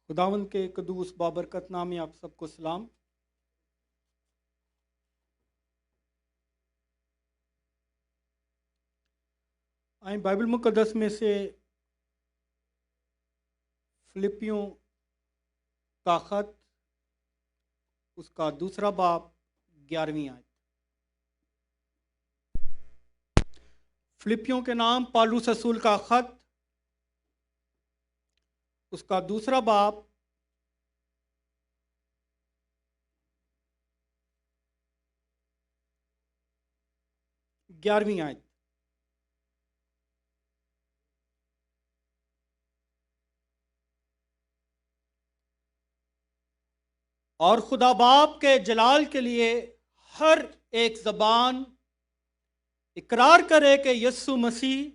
خداوند کے قدوس بابرکت نام میں آپ سب کو سلام۔ آئیں بائبل مقدس میں سے فلپیوں کا خط اس کا دوسرا باب 11ویں آیت۔ فلپیوں کے نام پالوس رسول کا خط اس کا دوسرا باب 11ویں آیت۔ اور خدا باپ کے جلال کے لیے ہر ایک زبان اقرار کرے کہ یسوع مسیح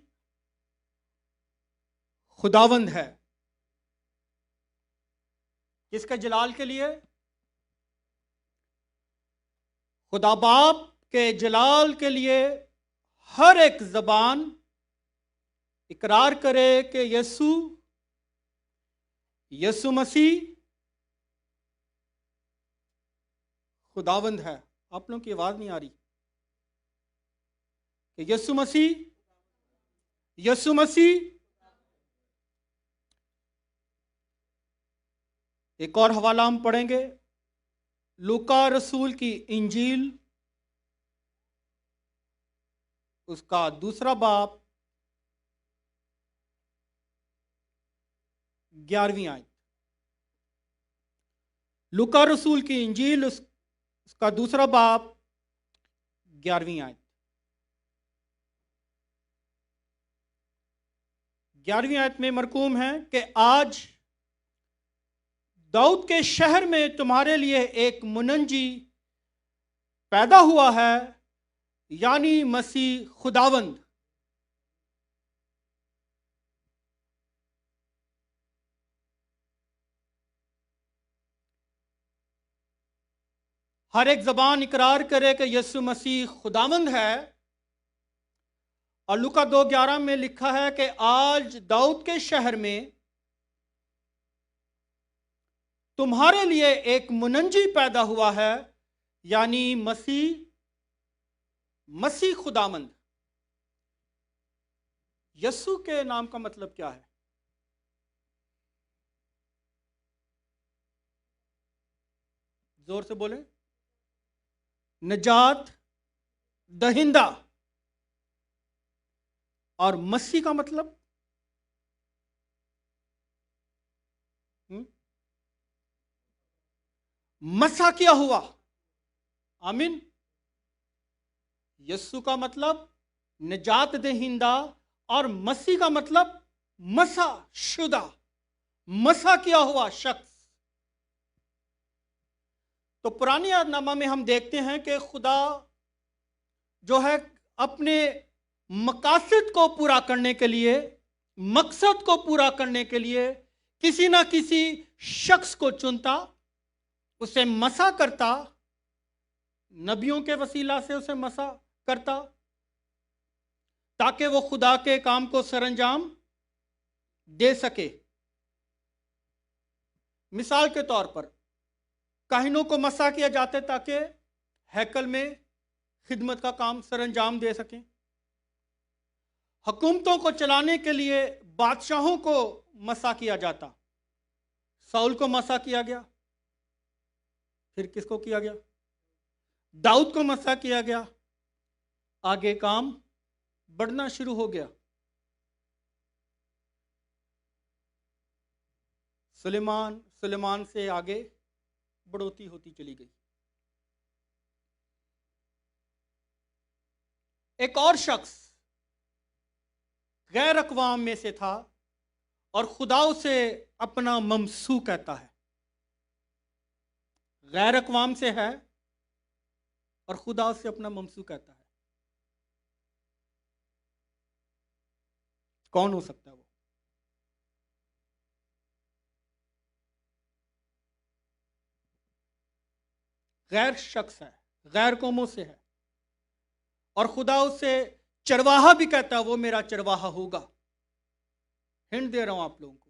خداوند ہے۔ کس کے جلال کے لیے؟ خدا باپ کے جلال کے لیے ہر ایک زبان اقرار کرے کہ یسوع مسیح خداوند ہے۔ آپ لوگوں کی آواز نہیں آ رہی کہ یسوع مسیح ایک اور حوالہ ہم پڑھیں گے، لوکا رسول کی انجیل اس کا دوسرا باب 11ویں آیت۔ لوکا رسول کی انجیل اس کا دوسرا باب 11ویں آیت۔ 11ویں آیت میں مرقوم ہے کہ آج داؤد کے شہر میں تمہارے لیے ایک منجی پیدا ہوا ہے، یعنی مسیح خداوند۔ ہر ایک زبان اقرار کرے کہ یسوع مسیح خداوند ہے، اور لوکا 2:11 میں لکھا ہے کہ آج داؤد کے شہر میں تمہارے لیے ایک منجی پیدا ہوا ہے، یعنی مسیح خداوند۔ یسوع کے نام کا مطلب کیا ہے؟ زور سے بولیں۔ نجات دہندہ۔ اور مسیح کا مطلب مسا کیا ہوا۔ آمین۔ یسوع کا مطلب نجات دہندہ، اور مسیح کا مطلب مسا شدہ، مسا کیا ہوا شخص۔ تو پرانی عہد نامہ میں ہم دیکھتے ہیں کہ خدا جو ہے اپنے مقاصد کو پورا کرنے کے لیے، مقصد کو پورا کرنے کے لیے کسی نہ کسی شخص کو چنتا، اسے مسا کرتا، نبیوں کے وسیلہ سے اسے مسا کرتا تاکہ وہ خدا کے کام کو سر انجام دے سکے۔ مثال کے طور پر کاہنوں کو مسا کیا جاتا ہے تاکہ ہیکل میں خدمت کا کام سر انجام دے سکیں۔ حکومتوں کو چلانے کے لیے بادشاہوں کو مسا کیا جاتا۔ ساؤل کو مسا کیا گیا، پھر کس کو کیا گیا؟ داؤد کو مسا کیا گیا، آگے کام بڑھنا شروع ہو گیا۔ سلیمان سے آگے بڑھوتی ہوتی چلی گئی۔ ایک اور شخص غیر اقوام میں سے تھا، اور خدا اسے اپنا ممسوح کہتا ہے۔ غیر اقوام سے ہے اور خدا اسے اپنا ممسوح کہتا ہے۔ کون ہو سکتا ہے وہ؟ غیر شخص ہے، غیر قوموں سے ہے، اور خدا اسے چرواہا بھی کہتا ہے، وہ میرا چرواہا ہوگا۔ ہنٹ دے رہا ہوں آپ لوگوں کو۔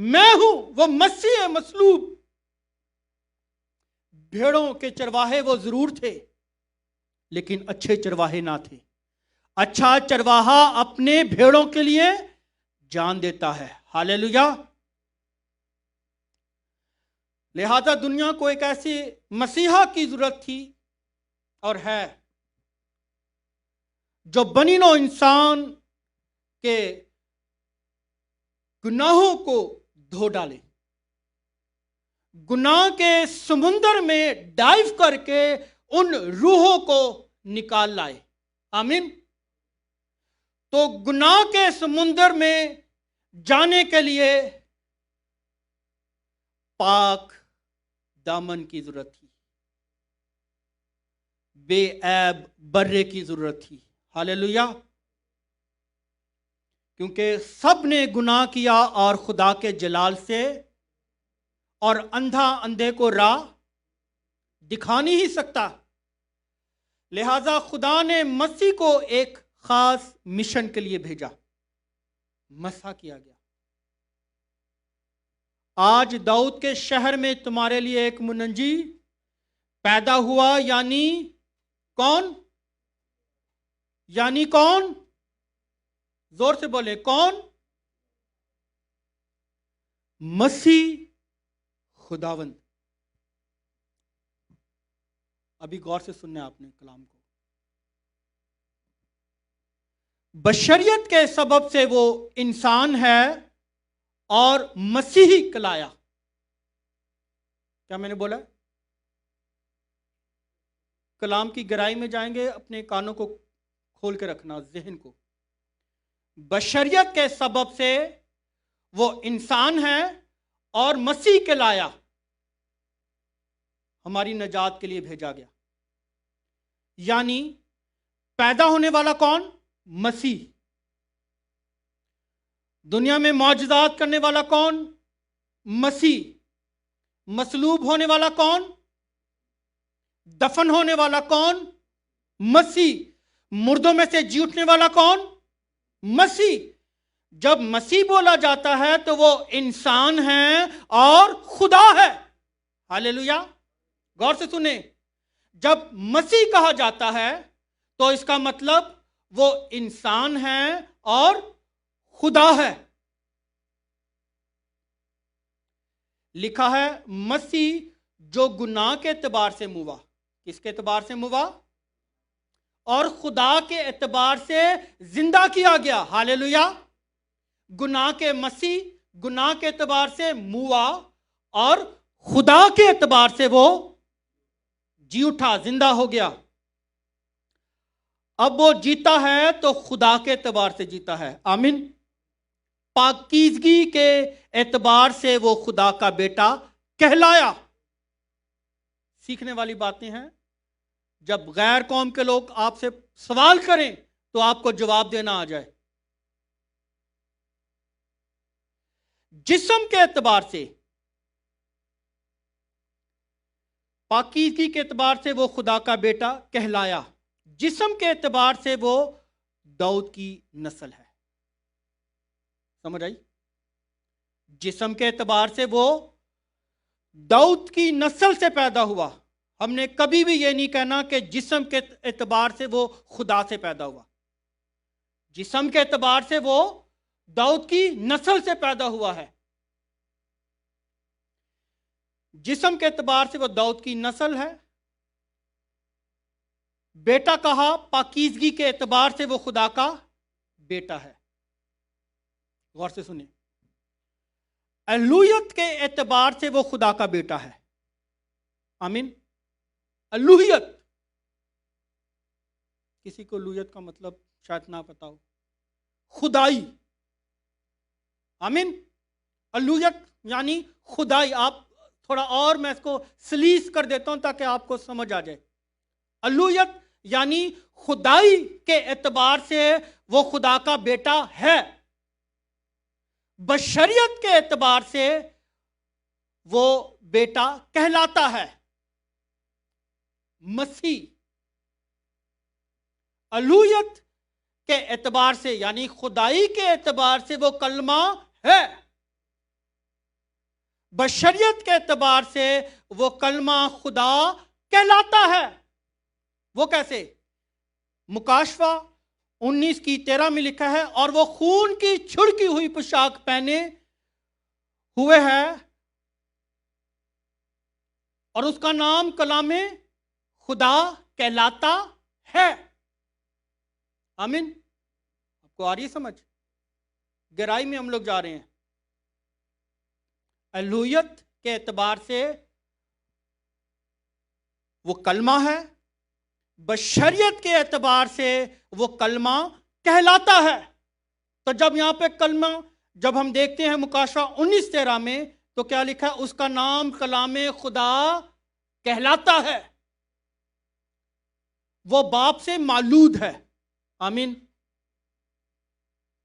میں ہوں وہ مسیح مصلوب۔ بھیڑوں کے چرواہے وہ ضرور تھے لیکن اچھے چرواہے نہ تھے۔ اچھا چرواہا اپنے بھیڑوں کے لیے جان دیتا ہے۔ ہاللیلویا۔ لہذا دنیا کو ایک ایسی مسیحا کی ضرورت تھی اور ہے جو بنی نوع انسان کے گناہوں کو دھو ڈالے، گناہ کے سمندر میں ڈائیو کر کے ان روحوں کو نکال لائے۔ آمین۔ تو گناہ کے سمندر میں جانے کے لیے پاک دامن کی ضرورت تھی، بے عیب برے کی ضرورت تھی۔ ہاللیلویا۔ کیونکہ سب نے گناہ کیا اور خدا کے جلال سے، اور اندھا اندھے کو راہ دکھا نہیں سکتا۔ لہذا خدا نے مسیح کو ایک خاص مشن کے لیے بھیجا، مسح کیا گیا۔ آج داؤد کے شہر میں تمہارے لیے ایک منجی پیدا ہوا، یعنی کون؟ یعنی کون؟ زور سے بولے، کون؟ مسیح خداوند۔ ابھی غور سے سننا ہے آپ نے کلام کو۔ بشریت کے سبب سے وہ انسان ہے اور مسیحی کلایا۔ کیا میں نے بولا؟ کلام کی گہرائی میں جائیں گے، اپنے کانوں کو کھول کے رکھنا، ذہن کو۔ بشریت کے سبب سے وہ انسان ہے اور مسیح کلایا، ہماری نجات کے لیے بھیجا گیا۔ یعنی پیدا ہونے والا کون؟ مسیح۔ دنیا میں معجزات کرنے والا کون؟ مسیح۔ مصلوب ہونے والا کون؟ دفن ہونے والا کون؟ مسیح۔ مردوں میں سے جی اٹھنے والا کون؟ مسیح۔ جب مسیح بولا جاتا ہے تو وہ انسان ہے اور خدا ہے۔ ہاللیلویا۔ غور سے سنیں، جب مسیح کہا جاتا ہے تو اس کا مطلب وہ انسان ہے اور خدا ہے۔ لکھا ہے مسیح جو گناہ کے اعتبار سے موا، کس کے اعتبار سے موا؟ اور خدا کے اعتبار سے زندہ کیا گیا۔ ہاللیلویا۔ گناہ کے مسیح گناہ کے اعتبار سے موا اور خدا کے اعتبار سے وہ جی اٹھا، زندہ ہو گیا۔ اب وہ جیتا ہے تو خدا کے اعتبار سے جیتا ہے۔ آمین۔ پاکیزگی کے اعتبار سے وہ خدا کا بیٹا کہلایا۔ سیکھنے والی باتیں ہیں، جب غیر قوم کے لوگ آپ سے سوال کریں تو آپ کو جواب دینا آ جائے۔ جسم کے اعتبار سے، پاکیزگی کے اعتبار سے وہ خدا کا بیٹا کہلایا۔ جسم کے اعتبار سے وہ داؤد کی نسل ہے۔ سمجھ آئی؟ جسم کے اعتبار سے وہ داؤد کی نسل سے پیدا ہوا۔ ہم نے کبھی بھی یہ نہیں کہنا کہ جسم کے اعتبار سے وہ خدا سے پیدا ہوا۔ جسم کے اعتبار سے وہ داؤد کی نسل سے پیدا ہوا ہے۔ جسم کے اعتبار سے وہ داؤد کی نسل ہے۔ بیٹا کہا، پاکیزگی کے اعتبار سے وہ خدا کا بیٹا ہے۔ غور سے سنیں، الوہیت کے اعتبار سے وہ خدا کا بیٹا ہے۔ آمین۔ الوہیت، کسی کو الوہیت کا مطلب شاید نہ پتا ہو، خدائی۔ آمین۔ الوہیت یعنی خدائی۔ آپ تھوڑا اور میں اس کو سلیس کر دیتا ہوں تاکہ آپ کو سمجھ آ جائے۔ الوہیت یعنی خدائی کے اعتبار سے وہ خدا کا بیٹا ہے۔ بشریت کے اعتبار سے وہ بیٹا کہلاتا ہے، مسیح۔ الوہیت کے اعتبار سے یعنی خدائی کے اعتبار سے وہ کلمہ ہے۔ بشریت کے اعتبار سے وہ کلمہ خدا کہلاتا ہے۔ وہ کیسے؟ مکاشفہ 19:13 میں لکھا ہے، اور وہ خون کی چھڑکی ہوئی پوشاک پہنے ہوئے ہے اور اس کا نام کلام خدا کہلاتا ہے۔ آمین۔ آپ کو آ رہی ہے سمجھ؟ گہرائی میں ہم لوگ جا رہے ہیں۔ الوہیت کے اعتبار سے وہ کلمہ ہے، بشریت کے اعتبار سے وہ کلمہ کہلاتا ہے۔ تو جب یہاں پہ کلمہ جب ہم دیکھتے ہیں مکاشفہ 19:13 میں، تو کیا لکھا ہے؟ اس کا نام کلام خدا کہلاتا ہے۔ وہ باپ سے مولود ہے۔ آمین۔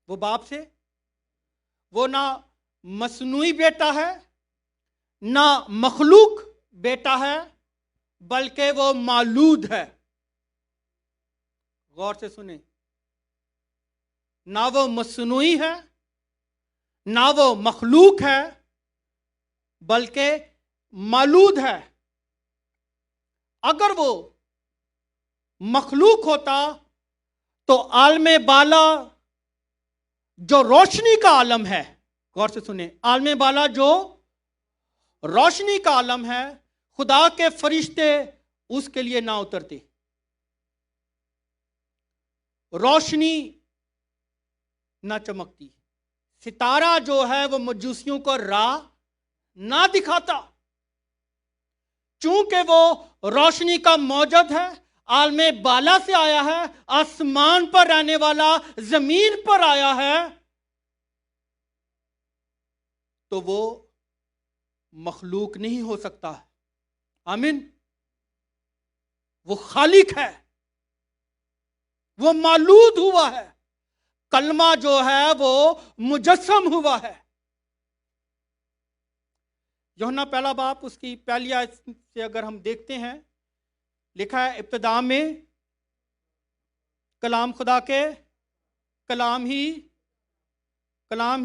وہ باپ سے، وہ نہ مصنوعی بیٹا ہے نہ مخلوق بیٹا ہے، بلکہ وہ مولود ہے۔ غور سے سنیں، نہ وہ مصنوعی ہے نہ وہ مخلوق ہے، بلکہ مولود ہے۔ اگر وہ مخلوق ہوتا تو عالم بالا جو روشنی کا عالم ہے، غور سے سنیں، عالم بالا جو روشنی کا عالم ہے، خدا کے فرشتے اس کے لیے نہ اترتے، روشنی نہ چمکتی، ستارہ جو ہے وہ مجوسیوں کو راہ نہ دکھاتا، چونکہ وہ روشنی کا موجد ہے، عالم بالا سے آیا ہے، آسمان پر رہنے والا زمین پر آیا ہے، تو وہ مخلوق نہیں ہو سکتا۔ آمین۔ وہ خالق ہے، وہ مولود ہوا ہے، کلمہ جو ہے وہ مجسم ہوا ہے۔ یوحنا پہلا باب اس کی پہلی آیت سے اگر ہم دیکھتے ہیں، لکھا ہے ابتدا میں کلام خدا کے، کلام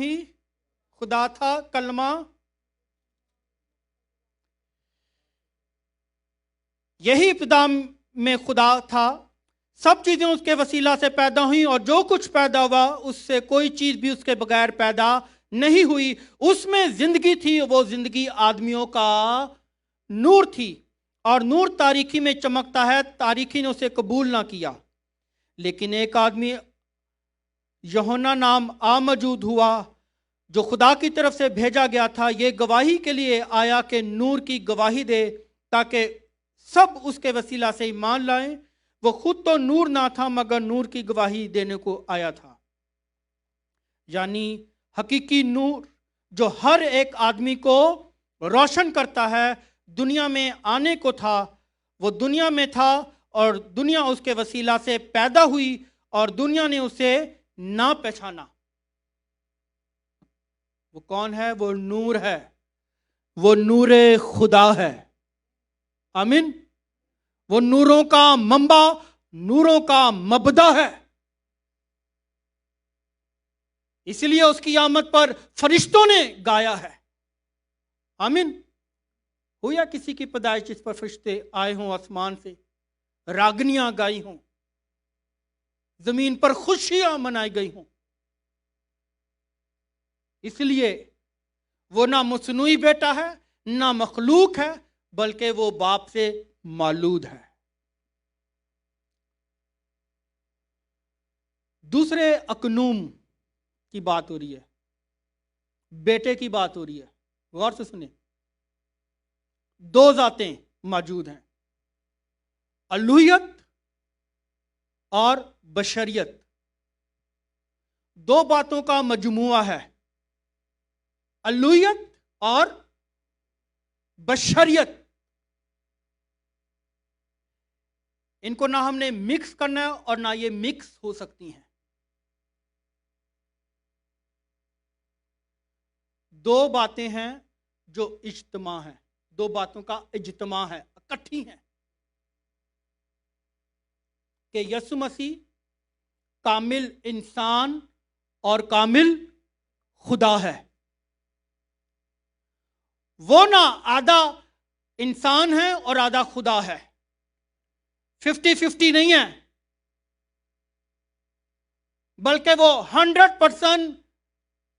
ہی خدا تھا، کلمہ یہی ابتدا میں خدا تھا، سب چیزیں اس کے وسیلہ سے پیدا ہوئیں، اور جو کچھ پیدا ہوا اس سے کوئی چیز بھی اس کے بغیر پیدا نہیں ہوئی۔ اس میں زندگی تھی، وہ زندگی آدمیوں کا نور تھی، اور نور تاریکی میں چمکتا ہے، تاریکی نے اسے قبول نہ کیا۔ لیکن ایک آدمی یوحنا نام موجود ہوا، جو خدا کی طرف سے بھیجا گیا تھا، یہ گواہی کے لیے آیا کہ نور کی گواہی دے، تاکہ سب اس کے وسیلہ سے ایمان لائیں۔ وہ خود تو نور نہ تھا، مگر نور کی گواہی دینے کو آیا تھا۔ یعنی حقیقی نور جو ہر ایک آدمی کو روشن کرتا ہے، دنیا میں آنے کو تھا، وہ دنیا میں تھا، اور دنیا اس کے وسیلہ سے پیدا ہوئی، اور دنیا نے اسے نہ پہچانا۔ وہ کون ہے؟ وہ نور ہے، وہ نور خدا ہے۔ آمین۔ وہ نوروں کا منبع، نوروں کا مبدا ہے۔ اس لیے اس کی آمد پر فرشتوں نے گایا ہے۔ آمین۔ ہو یا کسی کی پیدائش جس پر فرشتے آئے ہوں آسمان سے، راگنیاں گائی ہوں، زمین پر خوشیاں منائی گئی ہوں۔ اس لیے وہ نہ مصنوعی بیٹا ہے نہ مخلوق ہے، بلکہ وہ باپ سے مولود ہے۔ دوسرے اکنوم کی بات ہو رہی ہے، بیٹے کی بات ہو رہی ہے۔ غور سے سنیں، دو ذاتیں موجود ہیں، الوہیت اور بشریت، دو باتوں کا مجموعہ ہے، الوہیت اور بشریت۔ ان کو نہ ہم نے مکس کرنا ہے اور نہ یہ مکس ہو سکتی ہیں۔ دو باتیں ہیں جو اجتماع ہیں، دو باتوں کا اجتماع ہے، اکٹھی ہیں، کہ یسوع مسیح کامل انسان اور کامل خدا ہے۔ وہ نہ آدھا انسان ہے اور آدھا خدا ہے، 50-50 نہیں ہے، بلکہ وہ 100%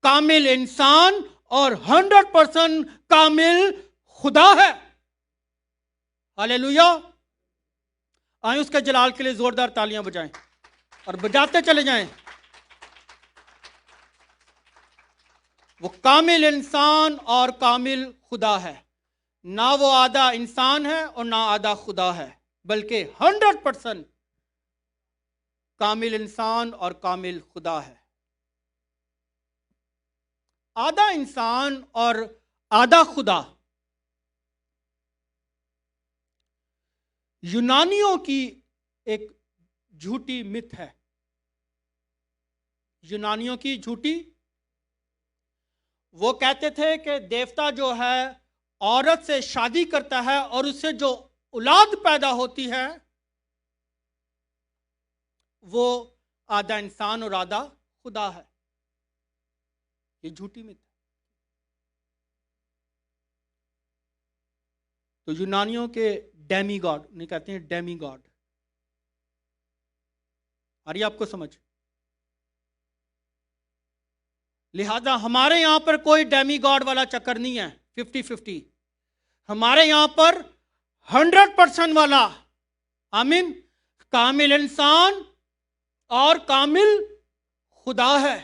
کامل انسان اور 100% کامل خدا ہے۔ ہاللیلویا! آئیں اس کے جلال کے لیے زوردار تالیاں بجائیں اور بجاتے چلے جائیں۔ وہ کامل انسان اور کامل خدا ہے، نہ وہ آدھا انسان ہے اور نہ آدھا خدا ہے، بلکہ 100% کامل انسان اور کامل خدا ہے۔ آدھا انسان اور آدھا خدا یونانیوں کی ایک جھوٹی مت ہے۔ یونانیوں کی جھوٹی، وہ کہتے تھے کہ دیوتا جو ہے عورت سے شادی کرتا ہے اور اس سے جو اولاد پیدا ہوتی ہے وہ آدھا انسان اور آدھا خدا ہے۔ یہ جھوٹی مت ہے۔ تو یونانیوں کے ڈیمی گاڈ نہیں کہتے ہیں، ڈیمی گاڈ۔ آ رہی آپ کو سمجھ؟ لہذا ہمارے یہاں پر کوئی ڈیمی گاڈ والا چکر نہیں ہے 50-50، ہمارے یہاں پر 100% والا، آمین، کامل انسان اور کامل خدا ہے۔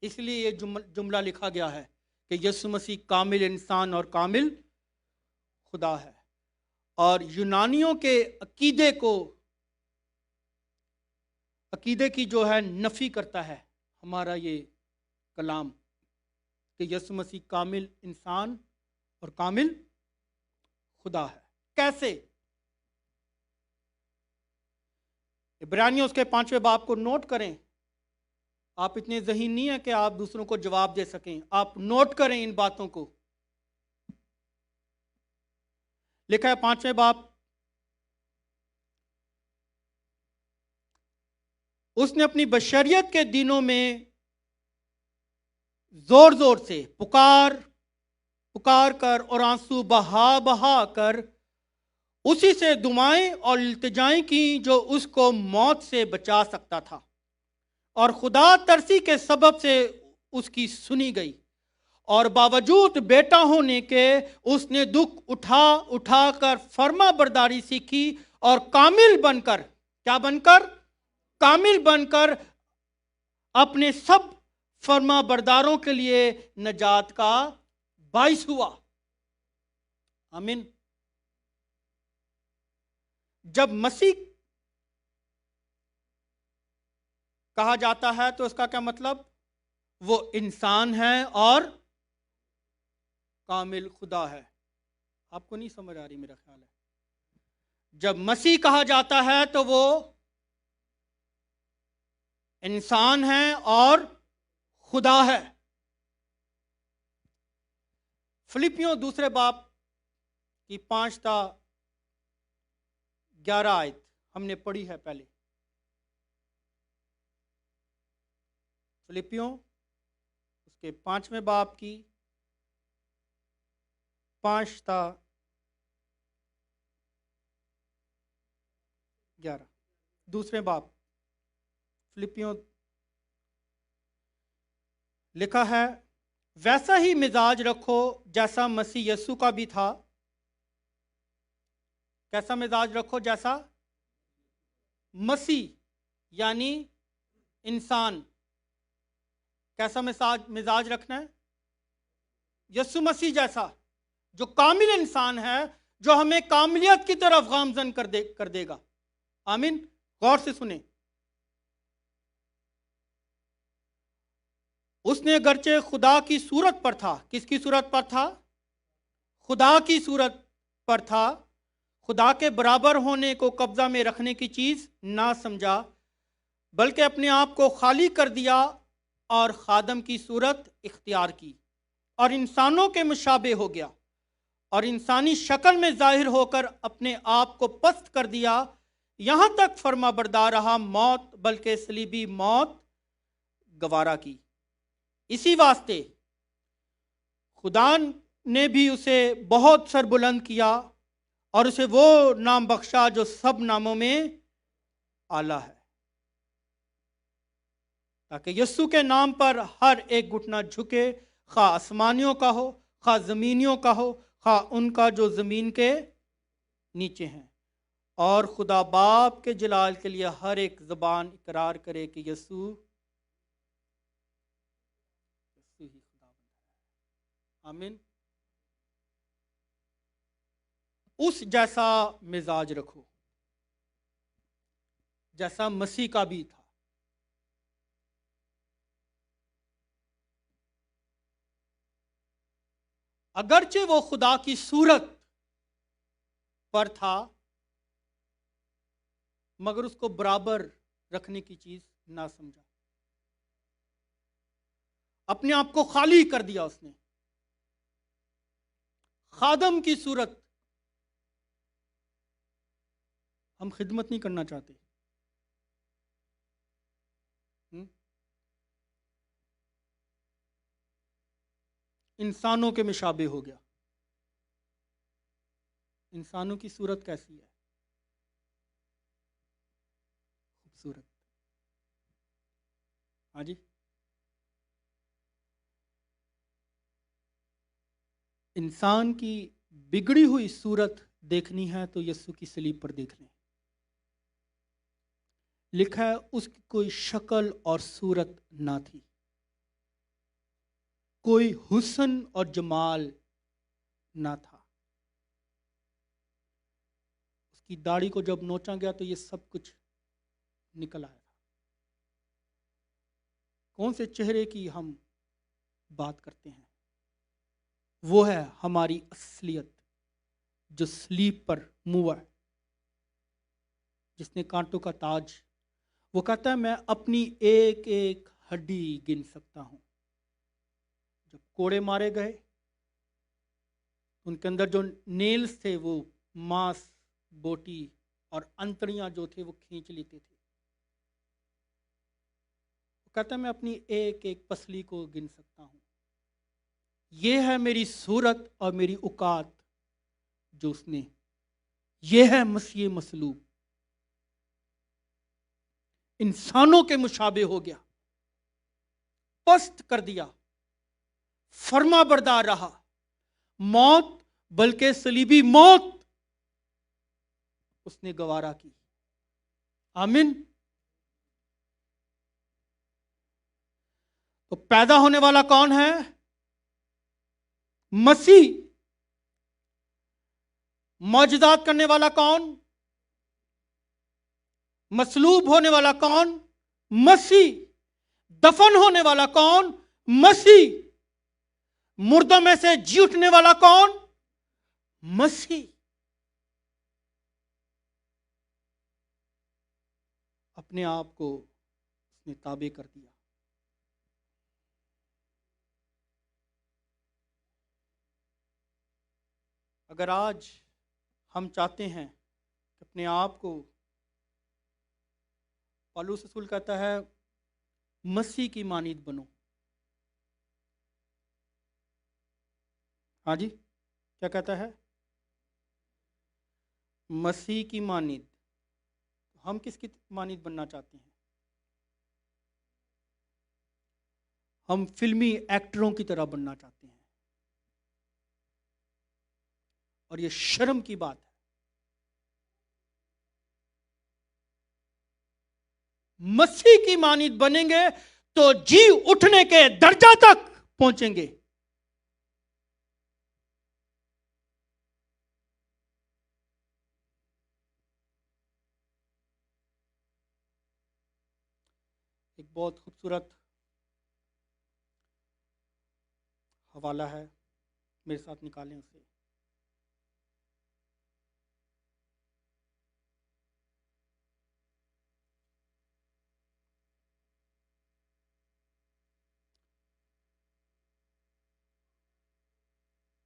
اس لیے یہ جملہ لکھا گیا ہے کہ یسوع مسیح کامل انسان اور کامل خدا ہے۔ اور یونانیوں کے عقیدے کی جو ہے نفی کرتا ہے ہمارا یہ کلام کہ یسوع مسیح کامل انسان اور کامل خدا ہے۔ کیسے؟ عبرانیوں اس کے 5ویں باب کو نوٹ کریں۔ آپ اتنے ذہین نہیں ہیں کہ آپ دوسروں کو جواب دے سکیں، آپ نوٹ کریں ان باتوں کو۔ لکھا ہے 5ویں باب، اس نے اپنی بشریت کے دنوں میں زور زور سے پکار کر اور آنسو بہا کر اسی سے دعائیں اور التجائیں کی جو اس کو موت سے بچا سکتا تھا، اور خدا ترسی کے سبب سے اس کی سنی گئی، اور باوجود بیٹا ہونے کے اس نے دکھ اٹھا کر فرما برداری سیکھی، اور کامل بن کر، کیا بن کر؟ کامل بن کر اپنے سب فرما برداروں کے لیے نجات کا باعث ہوا۔ آمین۔ جب مسیح کہا جاتا ہے تو اس کا کیا مطلب؟ وہ انسان ہے اور کامل خدا ہے۔ آپ کو نہیں سمجھ آ رہی میرا خیال ہے۔ جب مسیح کہا جاتا ہے تو وہ انسان ہے اور خدا ہے۔ فلپیوں 2 باب کی 5 تا 11 آیت ہم نے پڑھی ہے پہلے۔ فلپیوں اس کے 5ویں باب کی 5 تا 11، 2 باب فلپیوں لکھا ہے، ویسا ہی مزاج رکھو جیسا مسیح یسوع کا بھی تھا۔ کیسا مزاج رکھو؟ جیسا مسیح یعنی انسان، کیسا مزاج رکھنا ہے؟ یسوع مسیح جیسا، جو کامل انسان ہے، جو ہمیں کاملیت کی طرف گامزن کر دے گا۔ آمین۔ غور سے سنیں، اس نے گرچہ خدا کی صورت پر تھا، کس کی صورت پر تھا؟ خدا کی صورت پر تھا، خدا کے برابر ہونے کو قبضہ میں رکھنے کی چیز نہ سمجھا، بلکہ اپنے آپ کو خالی کر دیا اور خادم کی صورت اختیار کی، اور انسانوں کے مشابہ ہو گیا، اور انسانی شکل میں ظاہر ہو کر اپنے آپ کو پست کر دیا، یہاں تک فرما بردار رہا، موت بلکہ صلیبی موت گوارا کی۔ اسی واسطے خدا نے بھی اسے بہت سربلند کیا اور اسے وہ نام بخشا جو سب ناموں میں اعلیٰ ہے، تاکہ یسوع کے نام پر ہر ایک گھٹنا جھکے، خواہ آسمانیوں کا ہو، خواہ زمینیوں کا ہو، خواہ ان کا جو زمین کے نیچے ہیں، اور خدا باپ کے جلال کے لیے ہر ایک زبان اقرار کرے کہ یسوع ہی خدا ہے۔ آمین۔ اس جیسا مزاج رکھو جیسا مسیح کا بھی تھا۔ اگرچہ وہ خدا کی صورت پر تھا، مگر اس کو برابر رکھنے کی چیز نہ سمجھا، اپنے آپ کو خالی کر دیا اس نے، خادم کی صورت۔ ہم خدمت نہیں کرنا چاہتے، انسانوں کے مشابہ ہو گیا۔ انسانوں کی صورت کیسی ہے؟ خوبصورت۔ ہاں جی، انسان کی بگڑی ہوئی صورت دیکھنی ہے تو یسوع کی صلیب پر دیکھ لیں۔ لکھا ہے اس کی کوئی شکل اور صورت نہ تھی، کوئی حسن اور جمال نہ تھا۔ اس کی داڑھی کو جب نوچا گیا تو یہ سب کچھ نکل آیا تھا۔ کون سے چہرے کی ہم بات کرتے ہیں؟ وہ ہے ہماری اصلیت جو صلیب پر موا ہے، جس نے کانٹوں کا تاج۔ وہ کہتا ہے میں اپنی ایک ایک ہڈی گن سکتا ہوں۔ جب کوڑے مارے گئے ان کے اندر جو نیلز تھے وہ ماس، بوٹی اور انتڑیاں جو تھے وہ کھینچ لیتے تھے۔ وہ کہتا ہے میں اپنی ایک ایک پسلی کو گن سکتا ہوں۔ یہ ہے میری صورت اور میری اوقات جو اس نے، یہ ہے مسیح مصلوب، انسانوں کے مشابہ ہو گیا، پست کر دیا، فرما بردار رہا، موت بلکہ صلیبی موت اس نے گوارا کی۔ آمین۔ تو پیدا ہونے والا کون ہے؟ مسیح۔ معجزات کرنے والا کون؟ مصلوب ہونے والا کون؟ مسیح۔ دفن ہونے والا کون؟ مسیح۔ مردوں میں سے جی اٹھنے والا کون؟ مسیح۔ اپنے آپ کو اس نے تابع کر دیا۔ اگر آج ہم چاہتے ہیں کہ اپنے آپ کو، پالوس رسول کہتا ہے مسیح کی مانند بنو۔ ہاں جی، کیا کہتا ہے؟ مسیح کی مانند۔ ہم کس کی مانند بننا چاہتے ہیں؟ ہم فلمی ایکٹروں کی طرح بننا چاہتے ہیں، اور یہ شرم کی بات ہے۔ مسیح کی مانند بنیں گے تو جی اٹھنے کے درجہ تک پہنچیں گے۔ ایک بہت خوبصورت حوالہ ہے، میرے ساتھ نکالیں اسے۔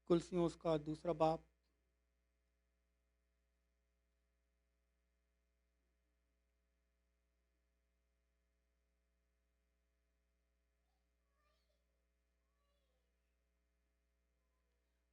کلسیوں اس کا دوسرا باب،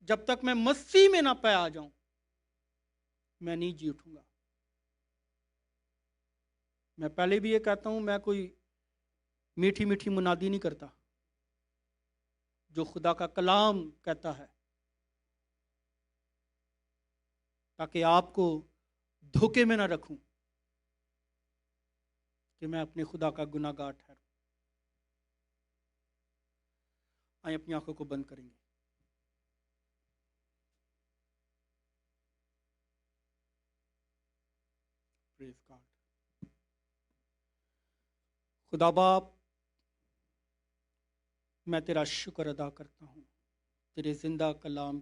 جب تک میں مسیح میں نہ پہ آ جاؤں میں نہیں جی اٹھوں گا۔ میں پہلے بھی یہ کہتا ہوں، میں کوئی میٹھی میٹھی منادی نہیں کرتا، جو خدا کا کلام کہتا ہے، تاکہ آپ کو دھوکے میں نہ رکھوں کہ میں اپنے خدا کا گناہ گار ٹھہروں۔ آئیں اپنی آنکھوں کو بند کریں گے۔ پریز گاڈ۔ خدا باپ، میں تیرا شکر ادا کرتا ہوں تیرے زندہ کلام